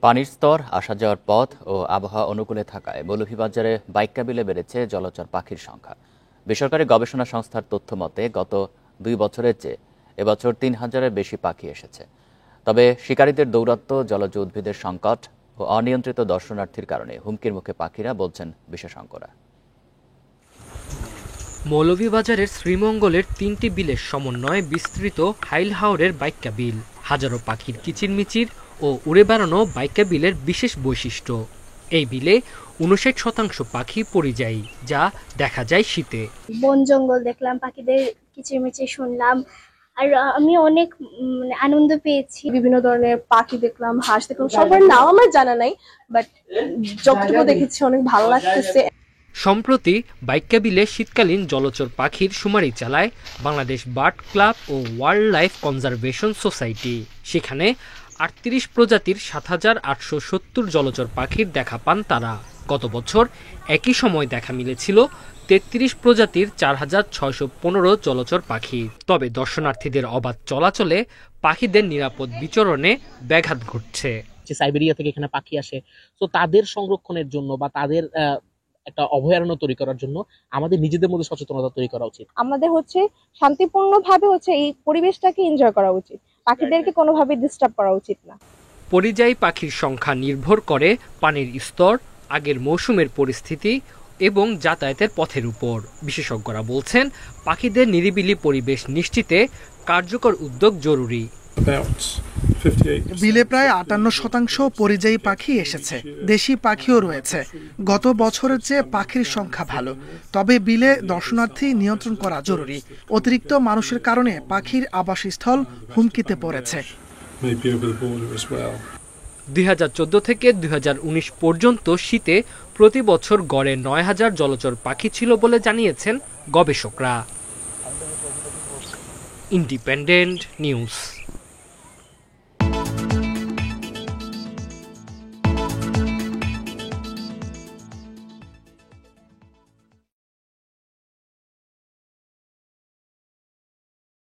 পানির স্তর, আসা যাওয়ার পথ ও আবহাওয়া অনুকূলে থাকায় মৌলভীবাজারে বাইক্যাবিলে বেড়েছে জলচর পাখির সংখ্যা। বেসরকারি গবেষণা সংস্থার তথ্য মতে গত ২ বছরের চেয়ে এবছর ৩,০০০-এর বেশি পাখি এসেছে। তবে শিকারীদের দৌরাত্ম্য, জলজ উদ্ভিদের সংকট ও অনিয়ন্ত্রিত দর্শনার্থীর কারণে হুমকির মুখে পাখিরা, বলছেন বিশেষজ্ঞরা। মৌলভীবাজারের শ্রীমঙ্গলের ৩টি বিলের সমন্বয়ে বিস্তৃত হাইলহাওরের বাইক্যা বিল। হাজারো পাখির কিচিরমিচির ও উড়ে বেড়ানো বাইক্যা বিলের বিশেষ বৈশিষ্ট্য। এই বিলে ৫৯% পাখি পরিযায়ী, যা দেখা যায় শীতে। বন জঙ্গল দেখলাম, পাখিদের কিচিরমিচির শুনলাম, আর আমি অনেক আনন্দ পেয়েছি। বিভিন্ন ধরনের পাখি দেখলাম, হাঁস দেখলাম, সবার নাম আমার জানা নাই, বাট যতটুকু দেখেছি অনেক ভালো লাগতেছে। সম্প্রতি বাইক্যা বিলে শীতকালীন জলচর পাখির শুমারি চালায় বাংলাদেশ বার্ড ক্লাব ও ওয়াইল্ড লাইফ কনজারভেশন সোসাইটি। সেখানে ৩৮ প্রজাতির ৭,৮৭০ জলচর পাখির দেখা পান তারা। গত বছর একই সময় দেখা মিলেছিল ৩৩ প্রজাতির ৪,৬১৫ জলচর পাখি। তবে দর্শনার্থীদের অবাধ চলাচলে পাখিদের নিরাপদ বিচরণে ব্যাঘাত ঘটছে। সাইবেরিয়া থেকে এখানে পাখি আসে, তো তাদের সংরক্ষণের জন্য বা তাদের একটা অভয়ারণ্য তৈরি করার জন্য আমাদের নিজেদের মধ্যে সচেতনতা তৈরি করা উচিত। আমাদের শান্তিপূর্ণভাবে এই পরিবেশটাকে এনজয় করা উচিত, পাখিদেরকে কোনোভাবে ডিস্টার্ব করা উচিত না। পরিযায়ী পাখির সংখ্যা নির্ভর করে পানির স্তর, আগের মৌসুমের পরিস্থিতি এবং যাতায়াতের পথের উপর। বিশেষজ্ঞরা বলছেন, পাখিদের নিরিবিলি পরিবেশ নিশ্চিতে কার্যকর উদ্যোগ জরুরি। বিলে প্রায় ৫৮% পরিযায়ী পাখি এসেছে, দেশি পাখিও রয়েছে। গত বছরের চেয়ে পাখির সংখ্যা ভালো, তবে বিলে দর্শনার্থী নিয়ন্ত্রণ করা জরুরি। অতিরিক্ত মানুষের কারণে পাখির আবাসস্থল হুমকিতে পড়েছে। ২০১৪ থেকে ২০১৯ পর্যন্ত শীতে প্রতি বছর গড়ে ৯,০০০ জলচর পাখি ছিল বলে জানিয়েছেন গবেষকরা। Independent news.